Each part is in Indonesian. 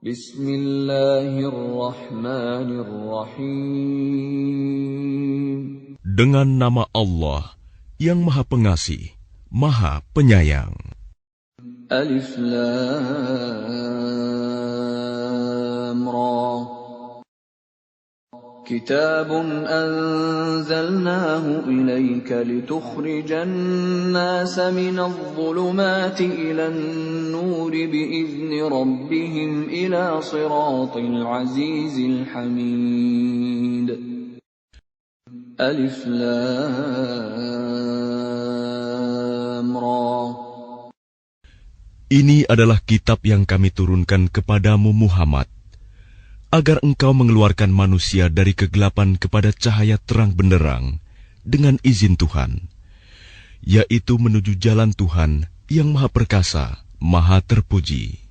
Bismillahirrahmanirrahim. Dengan nama Allah yang Maha Pengasih, Maha Penyayang. Alif Lam Ra. Kitabun anzalnahu ilayka litukhrijan nasa minadh dhulumati ilan nuri bi'izni rabbihim ila siratil azizil hamid. Alif Lam Ra. Ini adalah kitab yang kami turunkan kepadamu Muhammad, agar engkau mengeluarkan manusia dari kegelapan kepada cahaya terang benderang dengan izin Tuhan, yaitu menuju jalan Tuhan yang Maha Perkasa, Maha Terpuji.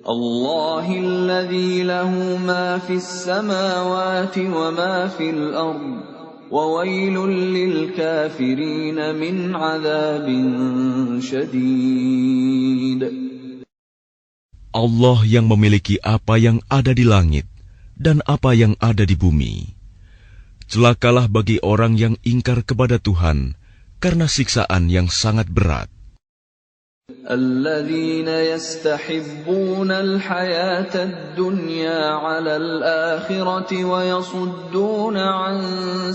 Allahilladzi lahu ma fis samawati wa ma fil ard, wa wailul lil kafirin min adzabin syadid. Allah yang memiliki apa yang ada di langit dan apa yang ada di bumi. Celakalah bagi orang yang ingkar kepada Tuhan karena siksaan yang sangat berat. Alladzina yastahibbuna al-hayata ad-dunya 'ala al-akhirati wa yasudduna 'an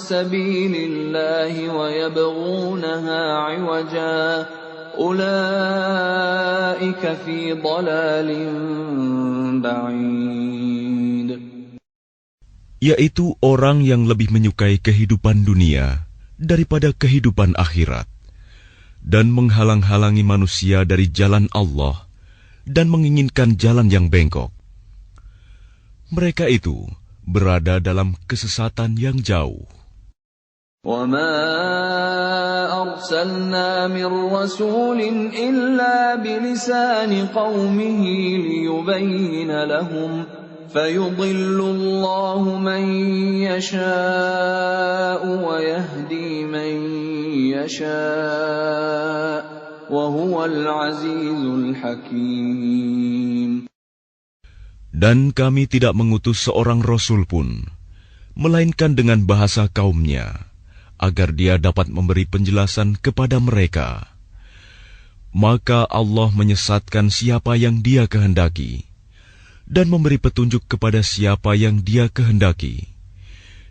sabilillahi wa yabghunaha 'iwaja. Ulaika fi dhalalin ba'id. Yaitu orang yang lebih menyukai kehidupan dunia daripada kehidupan akhirat, dan menghalang-halangi manusia dari jalan Allah dan menginginkan jalan yang bengkok. Mereka itu berada dalam kesesatan yang jauh. وَمَا أَرْسَلْنَا مِنْ رَسُولٍ إِلَّا بِلِسَانِ قَوْمِهِ لِيُبَيِّنَ لَهُمْ فَيُضِلُّ اللَّهُ مَنْ يَشَاءُ وَيَهْدِي مَنْ يَشَاءُ وَهُوَ الْعَزِيزُ الْحَكِيمُ. Dan kami tidak mengutus seorang rasul pun, melainkan dengan bahasa kaumnya, agar dia dapat memberi penjelasan kepada mereka. Maka Allah menyesatkan siapa yang Dia kehendaki, dan memberi petunjuk kepada siapa yang Dia kehendaki.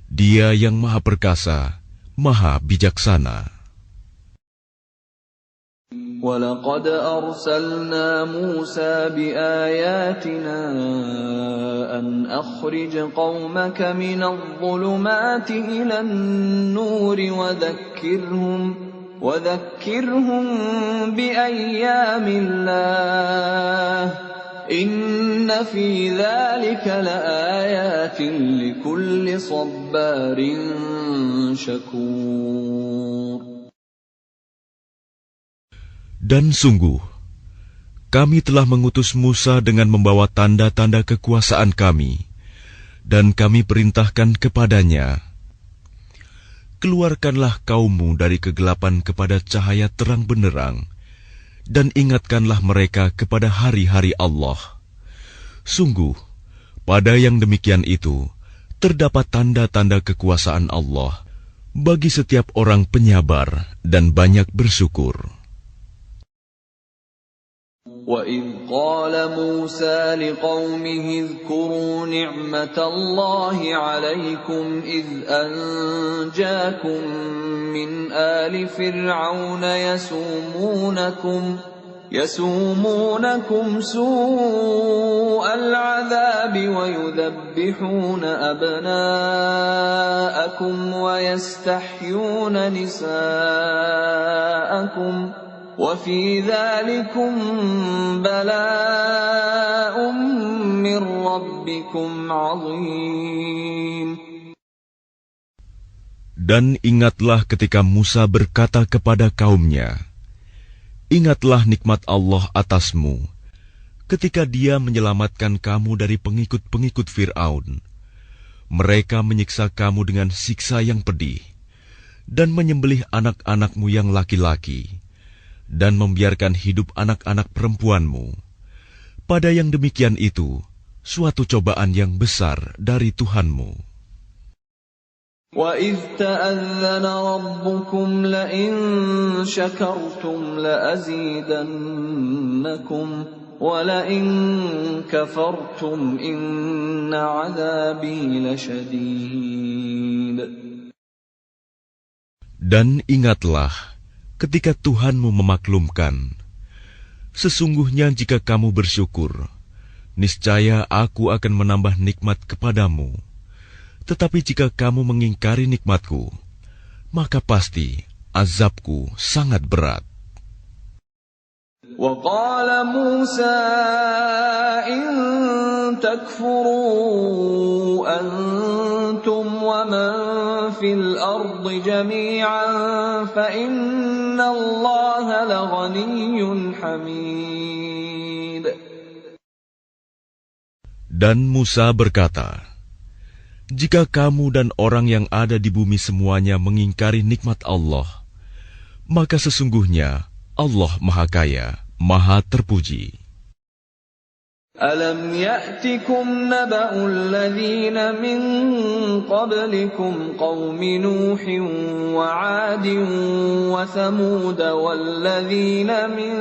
Dia yang Maha Perkasa, Maha Bijaksana. وَلَقَدْ أَرْسَلْنَا مُوسَى بِآيَاتِنَا أَنْ أَخْرِجْ قَوْمَكَ مِنَ الظُّلُمَاتِ إِلَى النُّورِ وَذَكِّرْهُمْ بِأَيَّامِ اللَّهِ إِنَّ فِي ذَلِكَ لَآيَاتٍ لِكُلِّ صَبَّارٍ شَكُورٍ. Dan sungguh, kami telah mengutus Musa dengan membawa tanda-tanda kekuasaan kami, dan kami perintahkan kepadanya, keluarkanlah kaummu dari kegelapan kepada cahaya terang benderang, dan ingatkanlah mereka kepada hari-hari Allah. Sungguh, pada yang demikian itu, terdapat tanda-tanda kekuasaan Allah bagi setiap orang penyabar dan banyak bersyukur. وَإِذْ قَالَ مُوسَى لِقَوْمِهِ اذْكُرُوا نِعْمَةَ اللَّهِ عَلَيْكُمْ إِذْ أَنْجَاكُمْ مِنْ آلِ فِرْعَوْنَ يَسُومُونَكُمْ سُوءَ الْعَذَابِ وَيُذَبِّحُونَ أَبْنَاءَكُمْ وَيَسْتَحْيُونَ نِسَاءَكُمْ وَفِي ذَلِكُمْ بَلَاءٌ مِّن رَّبِّكُمْ عَظِيمٌ. Dan ingatlah ketika Musa berkata kepada kaumnya, ingatlah nikmat Allah atasmu, ketika Dia menyelamatkan kamu dari pengikut-pengikut Fir'aun. Mereka menyiksa kamu dengan siksa yang pedih, dan menyembelih anak-anakmu yang laki-laki, dan membiarkan hidup anak-anak perempuanmu. Pada yang demikian itu, suatu cobaan yang besar dari Tuhanmu. وَإِذْ تَأَذَّنَ رَبُّكُمْ لَئِن شَكَرْتُمْ لَأَزِيدَنَّكُمْ وَلَئِن كَفَرْتُمْ إِنَّ عَذَابِي لَشَدِيدٌ. Dan ingatlah ketika Tuhanmu memaklumkan, sesungguhnya jika kamu bersyukur, niscaya Aku akan menambah nikmat kepadamu. Tetapi jika kamu mengingkari nikmatku, maka pasti azabku sangat berat. وَقَالَ مُوسَى إِن تَكْفُرُوا أَنتُمْ وَمَن فِي الْأَرْضِ جَمِيعًا فَإِنَّ اللَّهَ لَغَنِيٌّ حَمِيدٌ. Dan Musa berkata, jika kamu dan orang yang ada di bumi semuanya mengingkari nikmat Allah, maka sesungguhnya Allah Maha Kaya, Maha Terpuji. أَلَمْ يَأْتِكُمْ نَبَأُ الَّذِينَ مِنْ قَبْلِكُمْ قَوْمِ نُوحٍ وَعَادٍ وَثَمُودَ وَالَّذِينَ مِنْ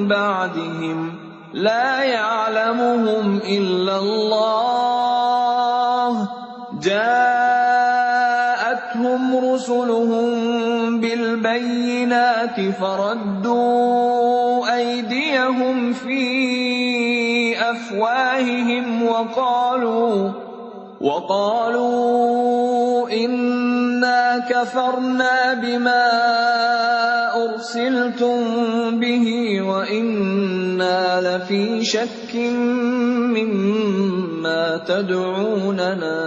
بَعْدِهِمْ لَا يَعْلَمُهُمْ إِلَّا اللَّهُ جَاءَتْهُمْ رُسُلُهُم بِالْبَيِّنَاتِ فَرَدُّوا أَيْدِيَهُمْ فِي أَفْوَاهِهِمْ وَقَالُوا إِنَّا كَفَرْنَا بِمَا أُرْسِلْتُم بِهِ وَإِنَّا لَفِي شَكٍّ مِّمَّا تَدْعُونَنَا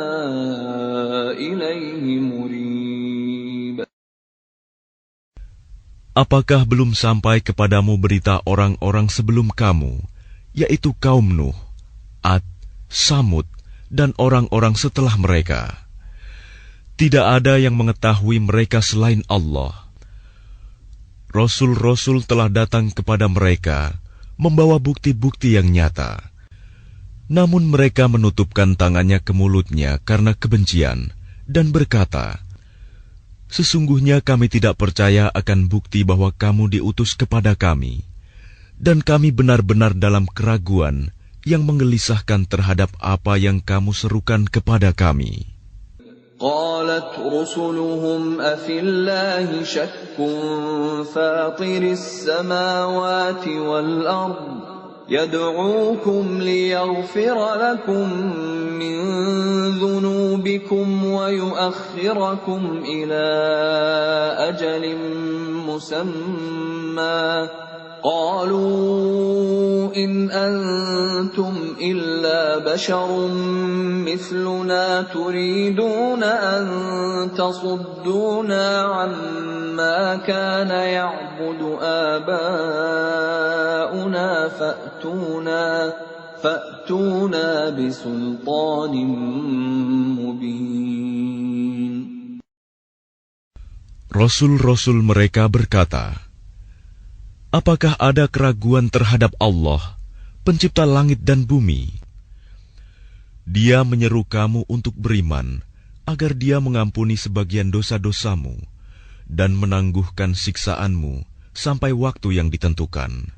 إِلَيْهِ مُرِيبٍ. Apakah belum sampai kepadamu berita orang-orang sebelum kamu, yaitu kaum Nuh, Ad, Samud, dan orang-orang setelah mereka? Tidak ada yang mengetahui mereka selain Allah. Rasul-rasul telah datang kepada mereka, membawa bukti-bukti yang nyata. Namun mereka menutupkan tangannya ke mulutnya karena kebencian, dan berkata, sesungguhnya kami tidak percaya akan bukti bahwa kamu diutus kepada kami, dan kami benar-benar dalam keraguan yang menggelisahkan terhadap apa yang kamu serukan kepada kami. قالت رسلهم أفي الله شك فاطر السماوات والأرض يدعوكم ليغفر لكم من ذنوبكم ويؤخركم إلى أجل مسمى قالوا إن أنتم إلا بشر مثلنا تريدون أن تصدونا عما كان يعبد آباؤنا فأتونا بسلطان مبين. Rasul-rasul mereka berkata, apakah ada keraguan terhadap Allah, pencipta langit dan bumi? Dia menyeru kamu untuk beriman, agar Dia mengampuni sebagian dosa-dosamu dan menangguhkan siksaanmu sampai waktu yang ditentukan.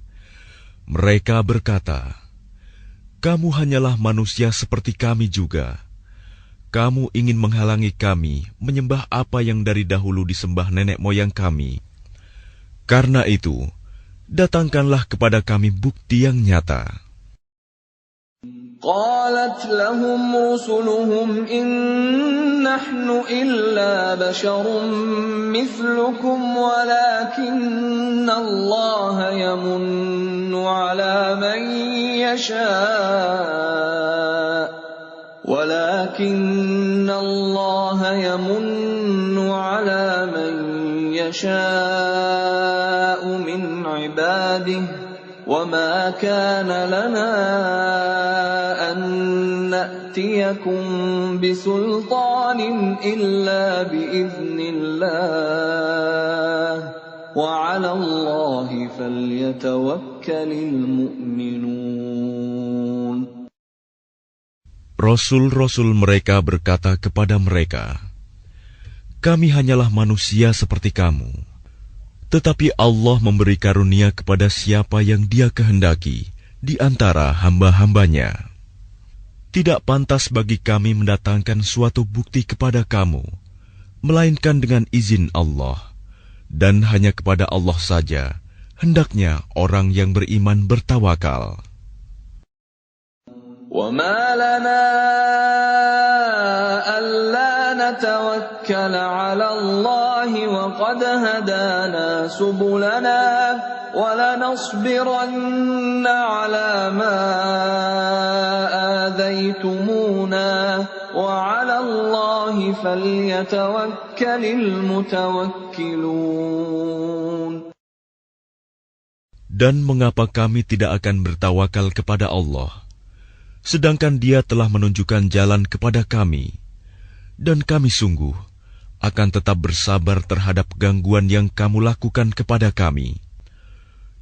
Mereka berkata, kamu hanyalah manusia seperti kami juga. Kamu ingin menghalangi kami menyembah apa yang dari dahulu disembah nenek moyang kami. Karena itu, datangkanlah kepada kami bukti yang nyata. قالت لهم رسلهم إن نحن إلا بشر مثلكم ولكن الله يمن على من يشاء من عباده وما كان لنا أن نأتيكم بسلطان إلا بإذن الله وعلى الله فليتوكل المؤمنون. Rasul-rasul mereka berkata kepada mereka, "Kami hanyalah manusia seperti kamu. Tetapi Allah memberi karunia kepada siapa yang Dia kehendaki di antara hamba-hambanya. Tidak pantas bagi kami mendatangkan suatu bukti kepada kamu, melainkan dengan izin Allah, dan hanya kepada Allah saja hendaknya orang yang beriman bertawakal." وَمَا لَنَا أَلَّا نَتَوَكَّلَ عَلَى اللَّهِ وَقَدْ هَدَانَا سُبُلَنَا وَلَنَصْبِرَنَّ عَلَى مَا آذَيْتُمُونَا وَعَلَى اللَّهِ فَلْيَتَوَكَّلِ الْمُتَوَكِّلُونَ. Dan mengapa kami tidak akan bertawakal kepada Allah, sedangkan Dia telah menunjukkan jalan kepada kami, dan kami sungguh akan tetap bersabar terhadap gangguan yang kamu lakukan kepada kami.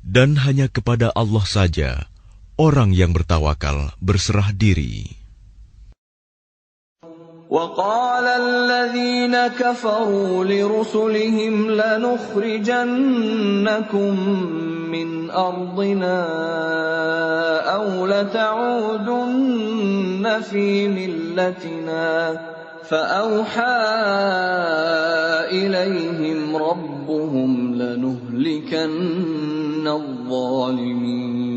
Dan hanya kepada Allah saja orang yang bertawakal berserah diri. وَقَالَ الَّذِينَ كَفَرُوا لِرُسُلِهِمْ لَنُخْرِجَنَّكُمْ مِنْ أَرْضِنَا أَوْ لَتَعُودُنَّ فِي مِلَّتِنَا فَأَوْحَى إِلَيْهِمْ رَبُّهُمْ لَنُهْلِكَنَّ الظَّالِمِينَ.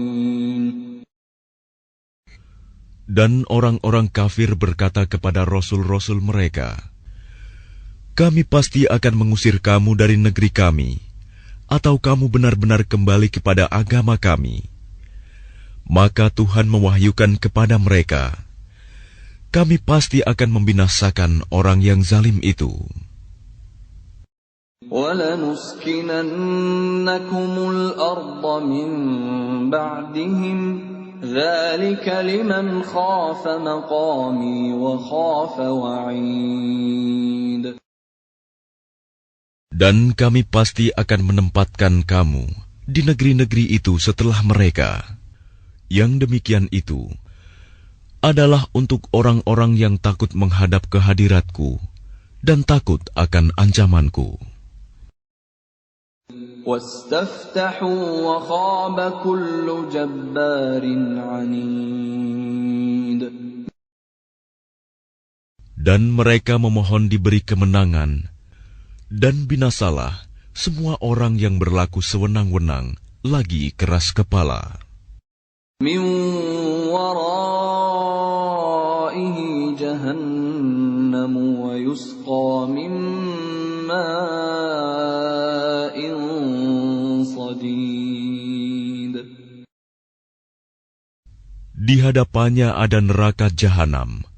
Dan orang-orang kafir berkata kepada rasul-rasul mereka, "Kami pasti akan mengusir kamu dari negeri kami, atau kamu benar-benar kembali kepada agama kami." Maka Tuhan mewahyukan kepada mereka, "Kami pasti akan membinasakan orang yang zalim itu." وَلَنُسْكِنَنَّكُمُ الْأَرْضَ مِنْ بَعْدِهِمْ ذَلِكَ لِمَنْ خَافَ مَقَامِي وَخَافَ وَعِيدِ. Dan kami pasti akan menempatkan kamu di negeri-negeri itu setelah mereka. Yang demikian itu adalah untuk orang-orang yang takut menghadap kehadiratku dan takut akan ancamanku. وَاسْتَفْتَحُوا وَخَابَ كُلُّ جَبَّارٍ عَنِيدٍ. Dan mereka memohon diberi kemenangan, dan binasalah semua orang yang berlaku sewenang-wenang lagi keras kepala. مِنْ وَرَائِهِ جَهَنَّمُ وَيُسْقَى مِنْ مَاءٍ صَدِيدٍ. Di hadapannya ada neraka jahanam,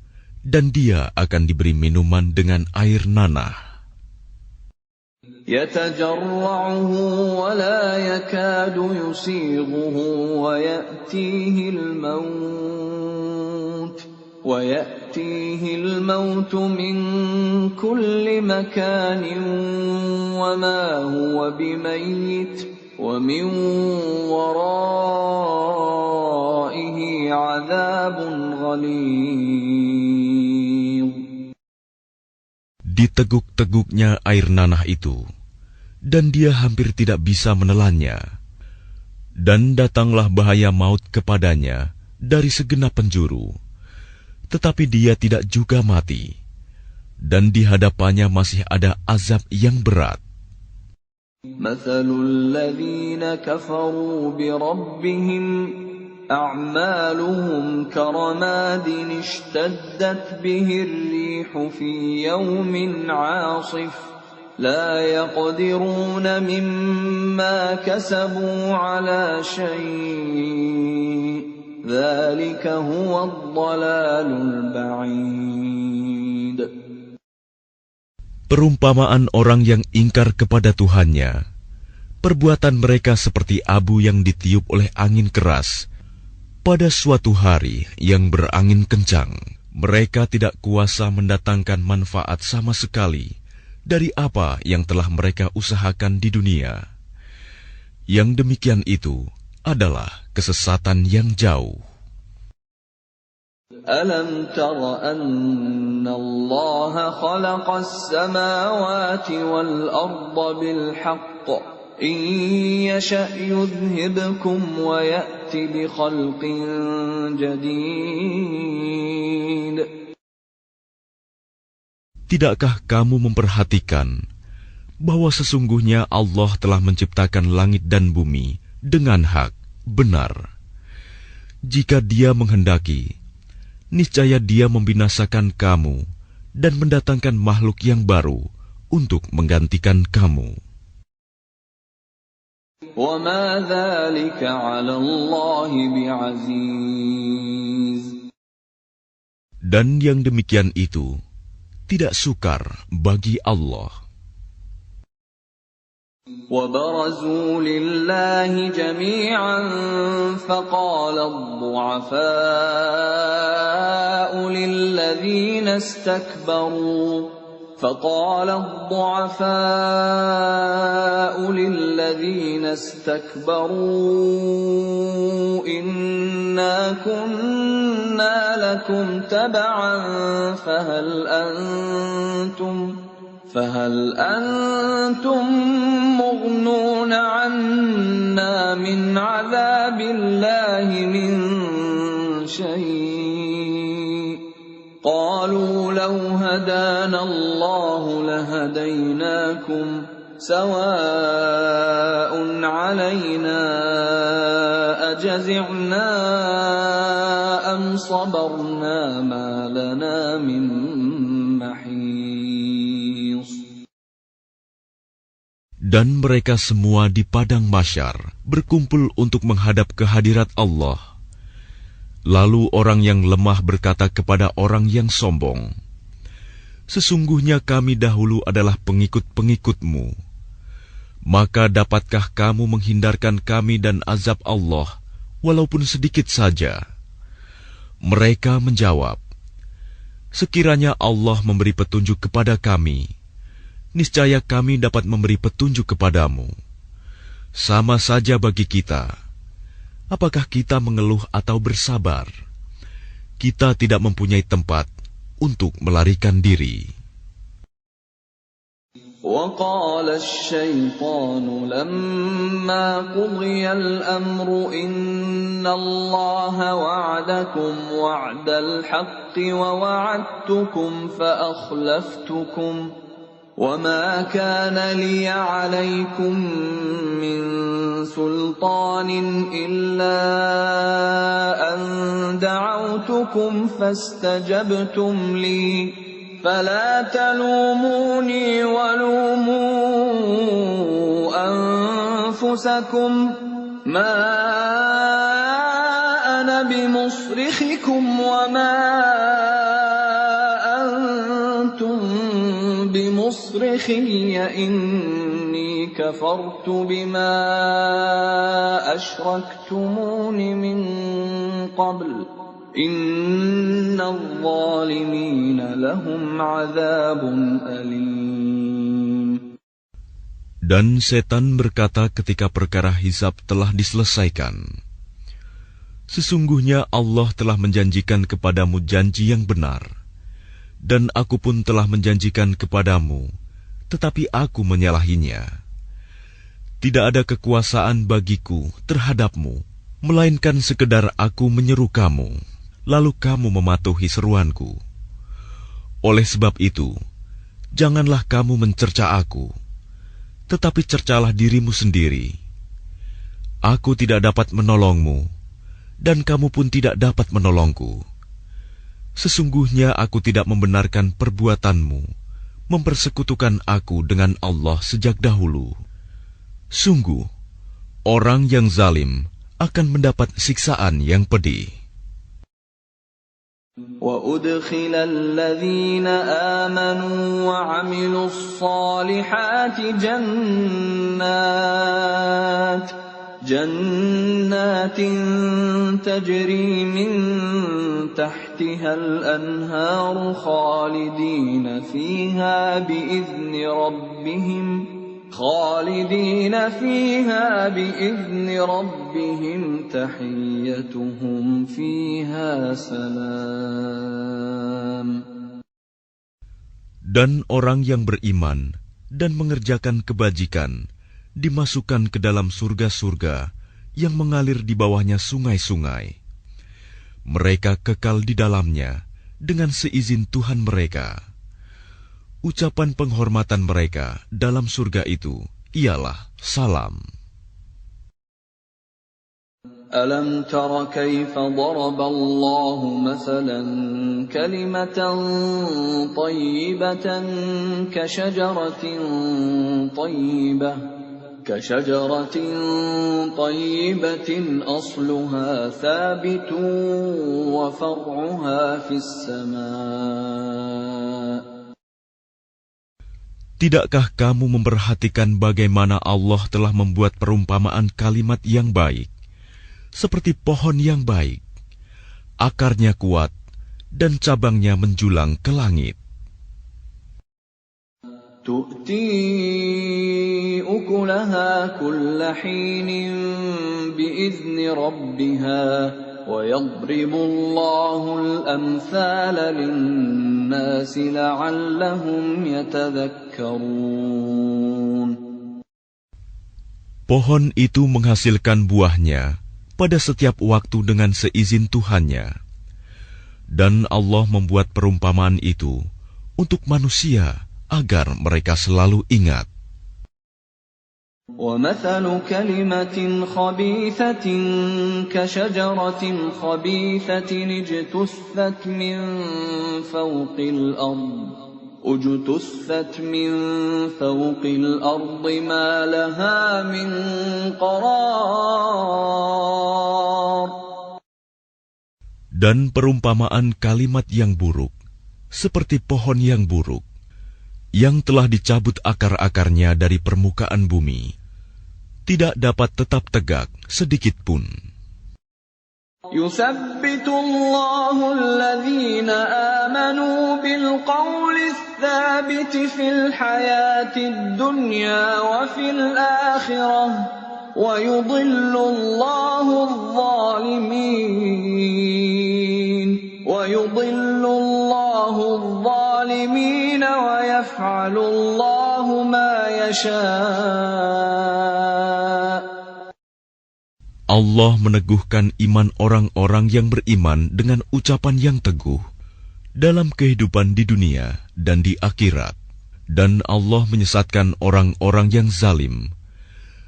dan dia akan diberi minuman dengan air nanah. يَتَجَرَّعُهُ وَلَا يَكَادُ يُسِيغُهُ وَيَأْتِيهِ الْمَوْتُ مِنْ كُلِّ مَكَانٍ وَمَا هُوَ بِمَيِّتٍ وَمِنْ وَرَائِهِ عَذَابٌ غَلِيظٌ. Diteguk-teguknya air nanah itu, dan dia hampir tidak bisa menelannya. Dan datanglah bahaya maut kepadanya dari segenap penjuru, tetapi dia tidak juga mati, dan di hadapannya masih ada azab yang berat. مَثَلُ الَّذِينَ كَفَرُوا بِرَبِّهِمْ أَعْمَالُهُمْ كَرَمَادٍ اشْتَدَّتْ بِهِ الرِّيحُ فِي يَوْمٍ عَاصِفٍ لَا يَقْدِرُونَ مِمَّا كَسَبُوا عَلَى شَيْءٍ ذَلِكَ هُوَ الضَّلَالُ الْبَعِيدُ. Perumpamaan orang yang ingkar kepada Tuhannya, perbuatan mereka seperti abu yang ditiup oleh angin keras. Pada suatu hari yang berangin kencang, mereka tidak kuasa mendatangkan manfaat sama sekali dari apa yang telah mereka usahakan di dunia. Yang demikian itu adalah kesesatan yang jauh. ألم تر أن الله خلق السماوات والأرض بالحق إن يشأ يذهبكم ويأت بخلق جديد. Tidakkah kamu memperhatikan bahwa sesungguhnya Allah telah menciptakan langit dan bumi dengan hak, benar. Jika Dia menghendaki, niscaya Dia membinasakan kamu dan mendatangkan makhluk yang baru untuk menggantikan kamu. وَمَا ذَلِكَ عَلَى اللَّهِ بِعَزِيزٍ. Dan yang demikian itu tidak sukar bagi Allah. وَبَرَزُوا لِلَّهِ جَمِيعًا فَقَالَ الضُّعَفَاءُ لِلَّذِينَ استكبروا إنا كنا لكم تبعا فهل أنتم مغنون عنا من عذاب الله من شيء قالوا لو هدانا الله لهديناكم سواء علينا أجزعنا أم صبرنا ما لنا من محيص. Dan mereka semua di padang mahsyar berkumpul untuk menghadap kehadirat Allah. Lalu orang yang lemah berkata kepada orang yang sombong, "Sesungguhnya kami dahulu adalah pengikut-pengikutmu. Maka dapatkah kamu menghindarkan kami dan azab Allah, walaupun sedikit saja?" Mereka menjawab, "Sekiranya Allah memberi petunjuk kepada kami, niscaya kami dapat memberi petunjuk kepadamu. Sama saja bagi kita. Apakah kita mengeluh atau bersabar? Kita tidak mempunyai tempat untuk melarikan diri." وقال الشيطان لما قضي الأمر إن الله وعدكم وعد الحق ووعدتكم فأخلفتكم وما كان لي عليكم من سلطان إلا أن دعوتكم فاستجبتم لي فلا تلوموني ولوموا أنفسكم ما أنا بمصرخكم وما أنتم بمصرخي إني كفرت بما أشركتمون من قبل إن الظالمين لهم عذاب أليم. Dan setan berkata ketika perkara hisab telah diselesaikan, "Sesungguhnya Allah telah menjanjikan kepadamu janji yang benar, dan aku pun telah menjanjikan kepadamu, tetapi aku menyalahinya. Tidak ada kekuasaan bagiku terhadapmu, melainkan sekedar aku menyeru kamu, lalu kamu mematuhi seruanku. Oleh sebab itu, janganlah kamu mencerca aku, tetapi cercalah dirimu sendiri. Aku tidak dapat menolongmu, dan kamu pun tidak dapat menolongku. Sesungguhnya aku tidak membenarkan perbuatanmu, mempersekutukan aku dengan Allah sejak dahulu. Sungguh, orang yang zalim akan mendapat siksaan yang pedih." وَأُدْخِلَ الَّذِينَ آمَنُوا وَعَمِلُوا الصَّالِحَاتِ جَنَّاتٍ تَجْرِي مِن تَحْتِهَا الْأَنْهَارُ خَالِدِينَ فِيهَا بِإِذْنِ رَبِّهِمْ خالدين فيها بإذن ربهم تحيتهم فيها سلام. Dan orang yang beriman dan mengerjakan kebajikan dimasukkan ke dalam surga-surga yang mengalir di bawahnya sungai-sungai. Mereka kekal di dalamnya dengan seizin Tuhan mereka. Ucapan penghormatan mereka dalam surga itu ialah salam. ألم تر كيف ضرب الله مثلا كلمة طيبة كشجرة طيبة أصلها ثابت وفرعها في السماء. Tidakkah kamu memperhatikan bagaimana Allah telah membuat perumpamaan kalimat yang baik, seperti pohon yang baik, akarnya kuat dan cabangnya menjulang ke langit. تؤتي أكلها كل حين بإذن ربها ويضرب الله الأمثال للناس لعلهم يتذكرون. Pohon itu menghasilkan buahnya pada setiap waktu dengan seizin Tuhannya. Dan Allah membuat perumpamaan itu untuk manusia agar mereka selalu ingat. وَمَثَلُ كَلِمَةٍ خَبِيثَةٍ كَشَجَرَةٍ خَبِيثَةٍ اجْتُثَّتْ مِنْ فَوْقِ الْأَرْضِ مَا لَهَا مِنْ قَرَارٍ. Dan perumpamaan kalimat yang buruk, seperti pohon yang buruk, yang telah dicabut akar-akarnya dari permukaan bumi, tidak dapat tetap tegak sedikit pun. يُثَبِّتُ اللَّهُ الَّذِينَ آمَنُوا بِالْقَوْلِ الثَّابِتِ فِي الْحَيَاةِ الدُّنْيَا وَفِي الْآخِرَةِ وَيُضِلُّ اللَّهُ الظَّالِمِينَ وَيَفْعَلُ اللَّهُ مَا يَشَاءُ. Allah meneguhkan iman orang-orang yang beriman dengan ucapan yang teguh dalam kehidupan di dunia dan di akhirat. Dan Allah menyesatkan orang-orang yang zalim.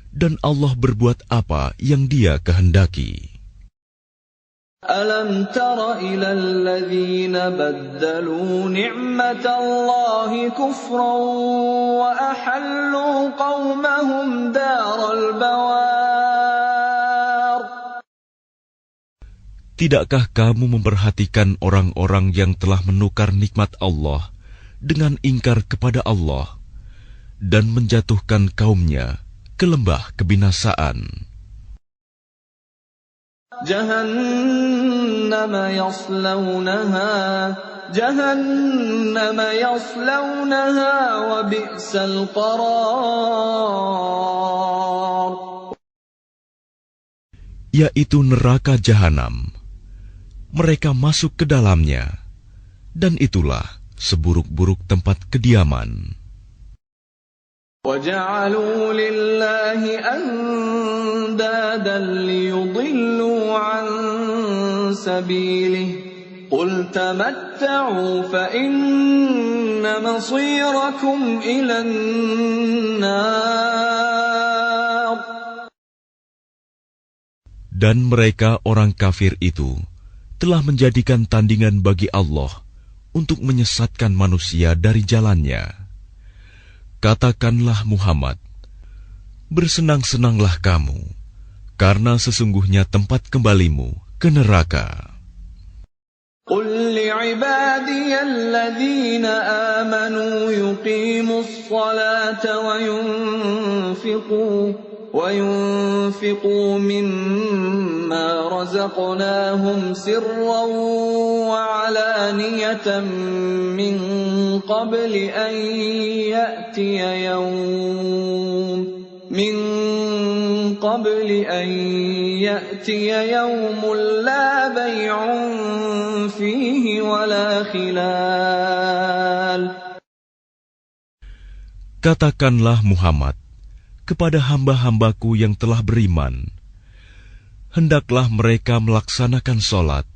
Dan Allah berbuat apa yang Dia kehendaki. أَلَمْ تَرَ إِلَى الَّذِينَ بَدَّلُوا نِعْمَةَ اللَّهِ كُفْرًا وَأَحَلُّوا قَوْمَهُمْ دَارَ الْبَوَارِ. Tidakkah kamu memperhatikan orang-orang yang telah menukar nikmat Allah dengan ingkar kepada Allah dan menjatuhkan kaumnya ke lembah kebinasaan? جهنم يصلونها وبئس القرار. Yaitu neraka jahanam. Mereka masuk ke dalamnya, dan itulah seburuk-buruk tempat kediaman. وَجَعَلُوا لِلَّهِ أَنْدَادًا لِيُضِلُّوا عَنْ سَبِيلِهِ قُلْ تَمَتَّعُوا فَإِنَّ مَصِيرَكُمْ إِلَى النَّارِ. Dan mereka orang kafir itu telah menjadikan tandingan bagi Allah untuk menyesatkan manusia dari jalannya. Katakanlah Muhammad, bersenang-senanglah kamu, karena sesungguhnya tempat kembalimu ke neraka. قُلْ لِعِبَادِيَ الَّذِينَ آمَنُوا يُقِيمُوا الصَّلَاةَ وَيُنْفِقُوا مِمَّا رَزَقْنَاهُمْ سِرًّا وَعَلَانِيَةً مِنْ قَبْلِ أَنْ يَأْتِيَ يَوْمٌ من قبل أن يأتي يوم لا بيع فيه ولا خلال. Katakanlah Muhammad kepada hamba-hambaku yang telah beriman, hendaklah mereka melaksanakan sholat,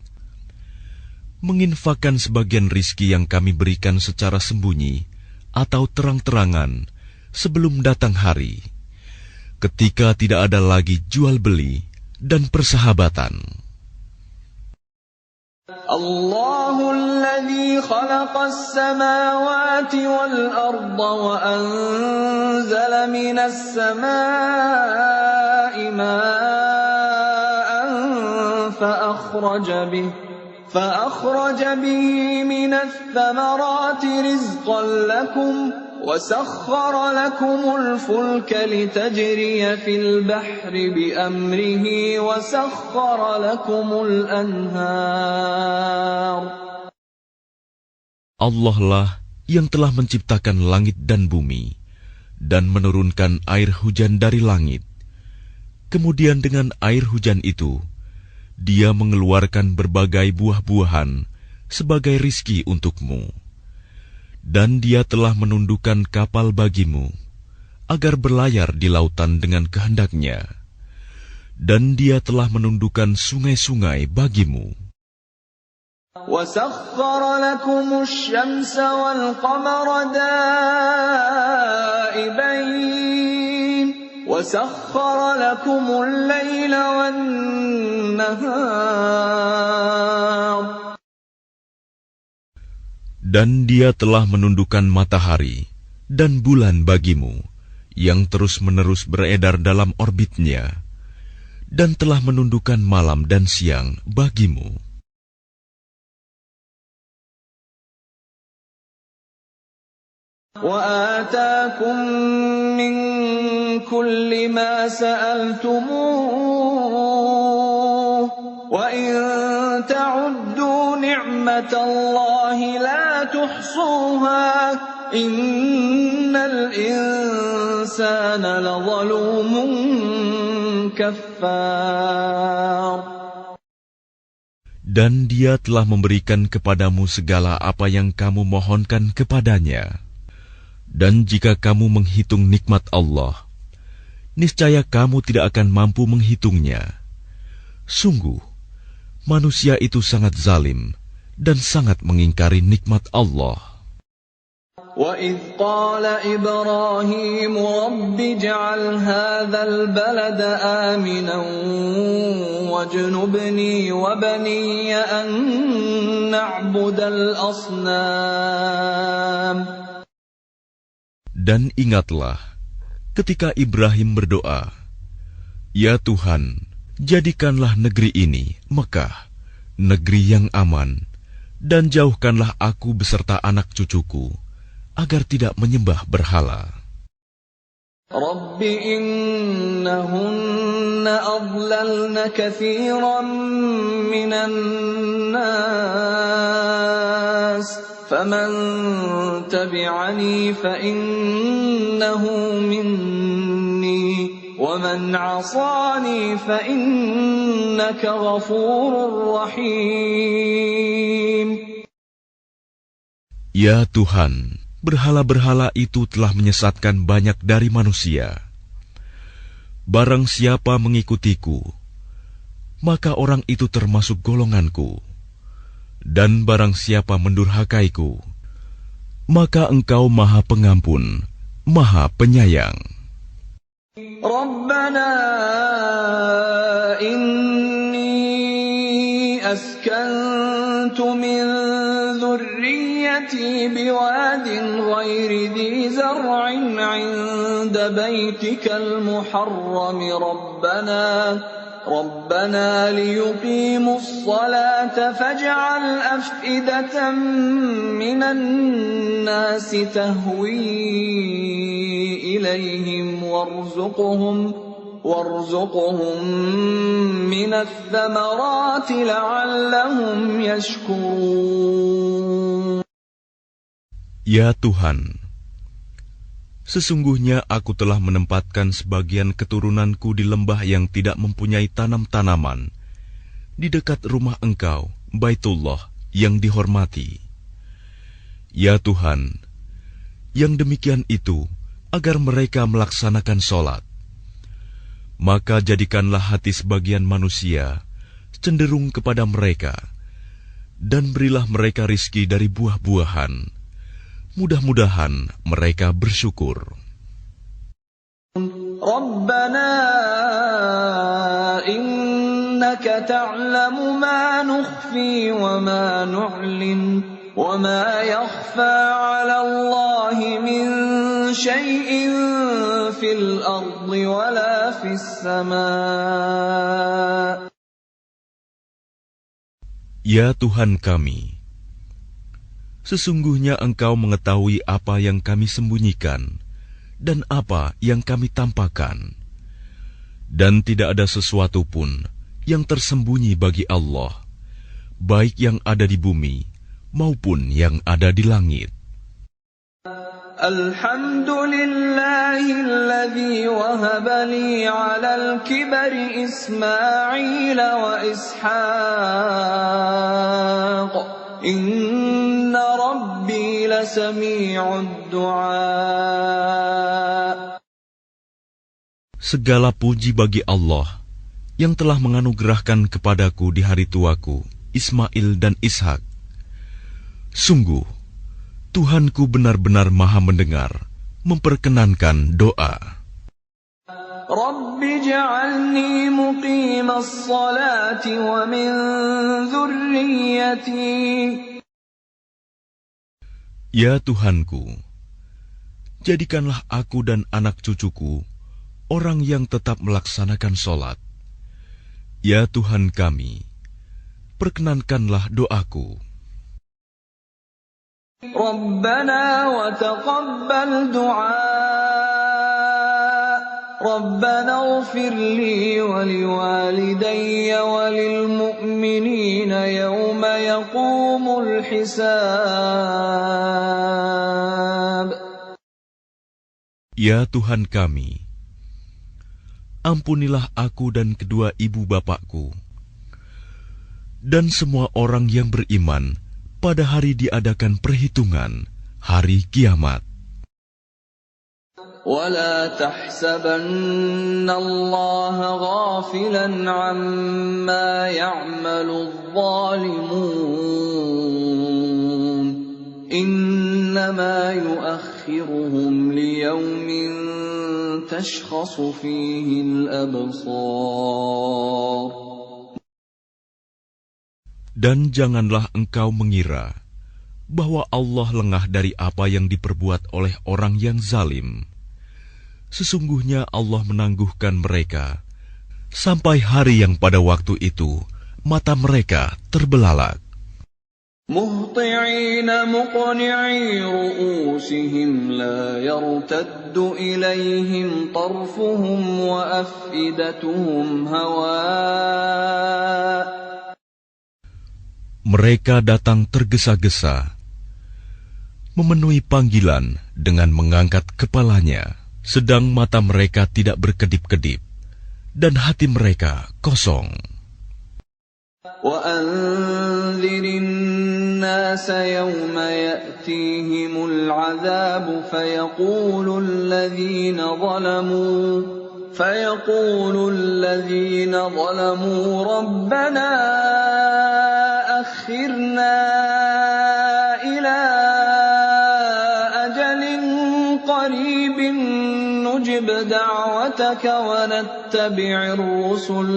menginfakkan sebagian rizki yang kami berikan secara sembunyi atau terang-terangan sebelum datang hari, ketika tidak ada lagi jual-beli dan persahabatan. الله الذي خلق السماوات والأرض وأنزل من السماء ماء فأخرج به من الثمرات رزقا لكم وسخر لكم الفلك لتجري في البحر بأمره وسخر لكم الأنهار. Allah lah yang telah menciptakan langit dan bumi dan menurunkan air hujan dari langit. Kemudian dengan air hujan itu, Dia mengeluarkan berbagai buah-buahan sebagai rizki untukmu. Dan Dia telah menundukkan kapal bagimu, agar berlayar di lautan dengan kehendaknya. Dan Dia telah menundukkan sungai-sungai bagimu. وَسَخَّرَ لَكُمُ الشَّمْسَ وَالْقَمَرَ دَائِبَيْنِ وَسَخَّرَ لَكُمُ اللَّيْلَ وَالنَّهَارَ. Dan Dia telah menundukkan matahari dan bulan bagimu, yang terus-menerus beredar dalam orbitnya, dan telah menundukkan malam dan siang bagimu. وَآتَاكُم مِّن كُلِّ مَا سَأَلْتُمُوهُ وَإِن تَعُدُّوا نِعْمَةَ اللَّهِ لَا تُحْصُوهَا إِنَّ الْإِنسَانَ لَظَلُومٌ كَفَّارٌ. Dan Dia telah memberikan kepadamu segala apa yang kamu mohonkan kepadanya. Dan jika kamu menghitung nikmat Allah, niscaya kamu tidak akan mampu menghitungnya. Sungguh, manusia itu sangat zalim dan sangat mengingkari nikmat Allah. وَإِذْ قَالَ إِبْرَاهِيمُ رَبِّ اجْعَلْ هَذَا الْبَلَدَ آمِنًا وَاجْنُبْنِي وَبَنِيَّ أَن نَّعْبُدَ الْأَصْنَامَ. Dan ingatlah ketika Ibrahim berdoa, "Ya Tuhan, jadikanlah negeri ini, Mekah, negeri yang aman, dan jauhkanlah aku beserta anak cucuku, agar tidak menyembah berhala." رَبِّ إِنَّهُنَّ أَضْلَلْنَ كَثِيرًا مِّنَ النَّاسِ فَمَن تَبِعَنِي فَإِنَّهُ مِنِّي وَمَنْ عَصَانِي فَإِنَّكَ غَفُورٌ رَّحِيمٌ. Ya Tuhan, berhala-berhala itu telah menyesatkan banyak dari manusia. Barang siapa mengikutiku, maka orang itu termasuk golonganku. Dan barang siapa mendurhakaiku, maka Engkau Maha Pengampun, Maha Penyayang. Rabbana inni askantu min dhurriyyati biwadin ghairi dhi zar'in 'inda baytikal muharram ربنا ليقيموا الصلاة فاجعل أفئدة من الناس تهوي إليهم وارزقهم من الثمرات لعلهم يشكرون. Ya Tuhan, Sesungguhnya aku telah menempatkan sebagian keturunanku di lembah yang tidak mempunyai tanam-tanaman, di dekat rumah Engkau, Baitullah, yang dihormati. Ya Tuhan, yang demikian itu agar mereka melaksanakan sholat. Maka jadikanlah hati sebagian manusia cenderung kepada mereka, dan berilah mereka rizki dari buah-buahan. Mudah-mudahan mereka bersyukur. Rabbana innaka ta'lamu ma nukhfi wa ma nu'lin wa ma yakhfa 'ala Allahi min syai'in fil ardi wa la fis sama'. Ya Tuhan kami, sesungguhnya Engkau mengetahui apa yang kami sembunyikan dan apa yang kami tampakkan. Dan tidak ada sesuatu pun yang tersembunyi bagi Allah, baik yang ada di bumi maupun yang ada di langit. Alhamdulillahilladzi wahaba li 'alal kibari Ismail wa Ishaq. Inna Rabbi lasami'ud du'a. Segala puji bagi Allah yang telah menganugerahkan kepadaku di hari tuaku Ismail dan Ishak. Sungguh, Tuhanku benar-benar Maha mendengar, memperkenankan doa. Rabbi ja'alni muqimas salati wa min dzurriyyati. Ya Tuhanku, jadikanlah aku dan anak cucuku orang yang tetap melaksanakan sholat. Ya Tuhan kami, perkenankanlah doaku. Rabbana wa taqabbal du'a. Rabbana ighfir li wa liwalidayya wa lil mu'minina yawma yaqumul hisab. Ya Tuhan kami, ampunilah aku dan kedua ibu bapakku, dan semua orang yang beriman pada hari diadakan perhitungan, hari kiamat. وَلَا تَحْسَبَنَّ اللَّهَ غَافِلًا عَمَّا يَعْمَلُ الظَّالِمُونَ إِنَّمَا يُؤَخِّرُهُمْ لِيَوْمٍ تَشْخَصُ فِيهِ الْأَبْصَارُ. Dan janganlah engkau mengira bahwa Allah lengah dari apa yang diperbuat oleh orang yang zalim. Sesungguhnya Allah menangguhkan mereka sampai hari yang pada waktu itu mata mereka terbelalak. Muhti'ina muqni'i ru'usihim la yartaddu ilaihim tarfuhum wa af'idatuhum hawa'. Mereka datang tergesa-gesa, memenuhi panggilan dengan mengangkat kepalanya, sedang mata mereka tidak berkedip-kedip, dan hati mereka kosong. وَأَنذِرِ النَّاسَ يَوْمَ يَأْتِيهِمُ الْعَذَابُ فَيَقُولُ الَّذِينَ ظَلَمُوا رَبَّنَا أَخِّرْنَا إِلَى أَجَلٍ قَرِيبٍ نُّجِبْ دَعْوَتَكَ وَنَتَّبِعِ الرُّسُلَ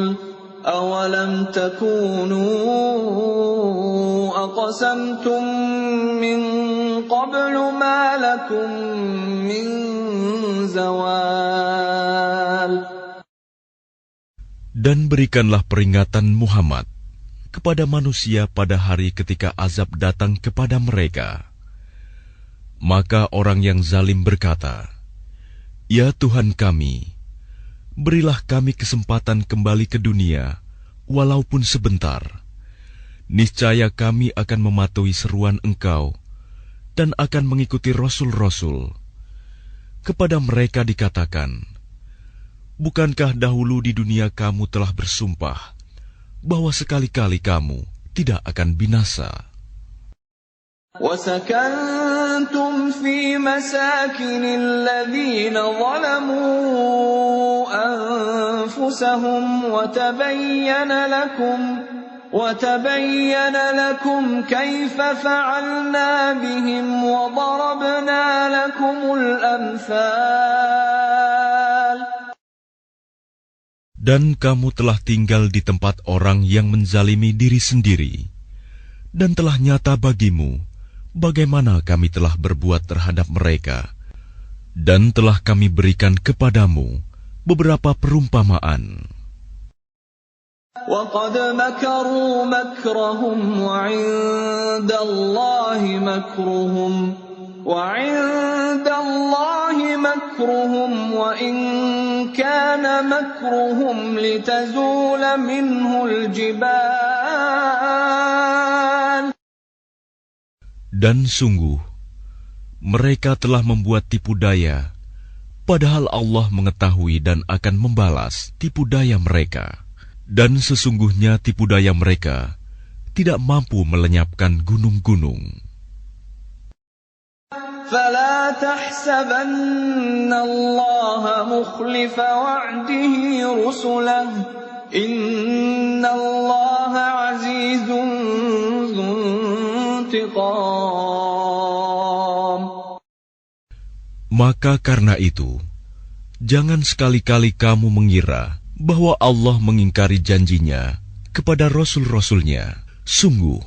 أَوَلَمْ تَكُونُوا أَقْسَمْتُم مِّن قَبْلُ مَا لَكُم مِّن زَوَالٍ. Dan berikanlah peringatan Muhammad kepada manusia pada hari ketika azab datang kepada mereka. Maka orang yang zalim berkata, "Ya Tuhan kami, berilah kami kesempatan kembali ke dunia, walaupun sebentar. Niscaya kami akan mematuhi seruan Engkau dan akan mengikuti Rasul-Rasul. kepada mereka dikatakan, bukankah dahulu di dunia kamu telah bersumpah bahwa sekali-kali kamu tidak akan binasa? وَسَكَنْتُمْ فِي مَسَاكِنِ الَّذِينَ ظَلَمُوا أَنفُسَهُمْ وَتَبَيَّنَ لَكُمْ كَيْفَ فَعَلْنَا بِهِمْ وَضَرَبْنَا لَكُمُ الْأَمْثَالَ. Dan kamu telah tinggal di tempat orang yang menzalimi diri sendiri, dan telah nyata bagimu bagaimana kami telah berbuat terhadap mereka, dan telah kami berikan kepadamu beberapa perumpamaan. وَقَدْ مَكَرُوا مَكْرَهُمْ وَعِندَ اللَّهِ مَكْرُهُمْ وَإِنْ كَانَ مَكْرُهُمْ لِتَزُولَ مِنْهُ الْجِبَالُ. Dan sungguh, mereka telah membuat tipu daya, padahal Allah mengetahui dan akan membalas tipu daya mereka. Dan sesungguhnya tipu daya mereka tidak mampu melenyapkan gunung-gunung. فَلَا تَحْسَبَنَّ اللَّهَ مُخْلِفَ وَعْدِهِ رُسُلَهُ إِنَّ اللَّهَ عَزِيزٌ ذُو انتِقَامٍ. Maka karena itu, jangan sekali-kali kamu mengira bahwa Allah mengingkari janjinya kepada Rasul-Rasulnya. Sungguh,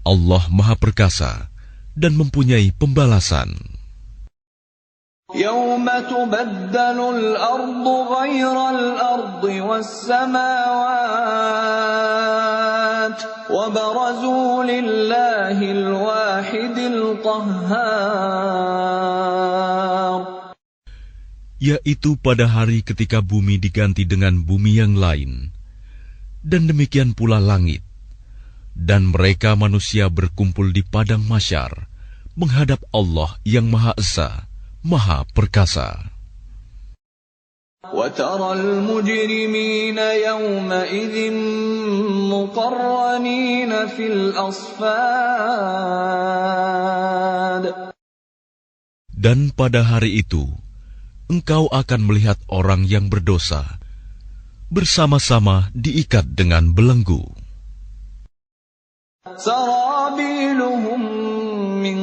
Allah Maha Perkasa dan mempunyai pembalasan. يَوْمَ تُبَدَّلُ الْأَرْضُ غَيْرَ الْأَرْضِ وَالسَّمَاوَاتُ وَبَرَزُوا لِلَّهِ الْوَاحِدِ الْقَهَّارِ. Yaitu pada hari ketika bumi diganti dengan bumi yang lain, dan demikian pula langit, dan mereka manusia berkumpul di padang mahsyar menghadap Allah yang Maha Esa, Maha Perkasa. وَتَرَى الْمُجْرِمِينَ يَوْمَئِذٍ مُقَرَّنِينَ فِي الْأَصْفَادِ. Dan pada hari itu, engkau akan melihat orang yang berdosa bersama-sama diikat dengan belenggu. سَرَابِيلُهُم مِّن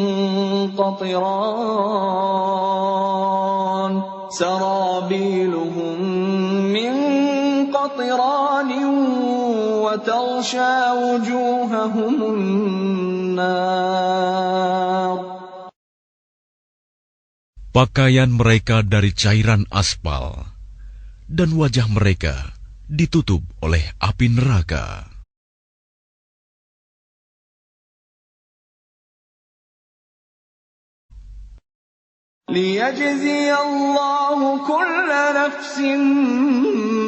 قَطِرَانٍ وَتَغْشَىٰ وُجُوهَهُمُ النَّارُ. Pakaian mereka dari cairan aspal, dan wajah mereka ditutup oleh api neraka. لِيَجْزِيَ اللَّهُ كُلَّ نَفْسٍ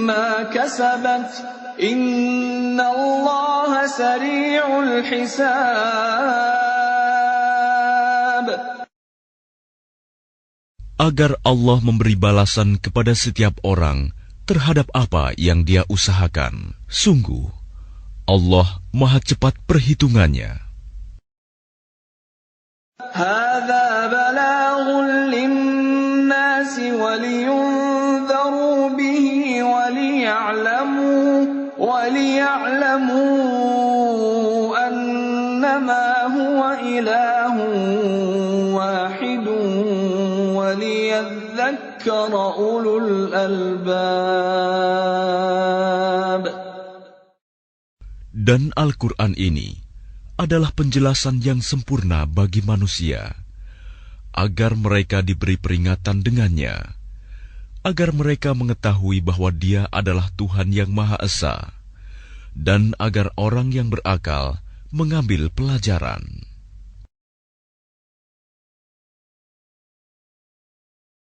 مَّا كَسَبَتْ إِنَّ اللَّهَ سَرِيعُ الْحِسَابِ. Agar Allah memberi balasan kepada setiap orang terhadap apa yang dia usahakan. Sungguh, Allah Maha cepat perhitungannya. هَذَا بَلَاغٌ لِلنَّاسِ وَلِيُنذَرُوا بِهِ وَلِيَعْلَمُوا أَنَّمَا هُوَ إِلَٰهٌ وَاحِدٌ وَلِيَذَّكَّرَ أُولُو الْأَلْبَابِ. Dan Al-Quran ini adalah penjelasan yang sempurna bagi manusia, agar mereka diberi peringatan dengannya, agar mereka mengetahui bahwa Dia adalah Tuhan yang Maha Esa, dan agar orang yang berakal mengambil pelajaran.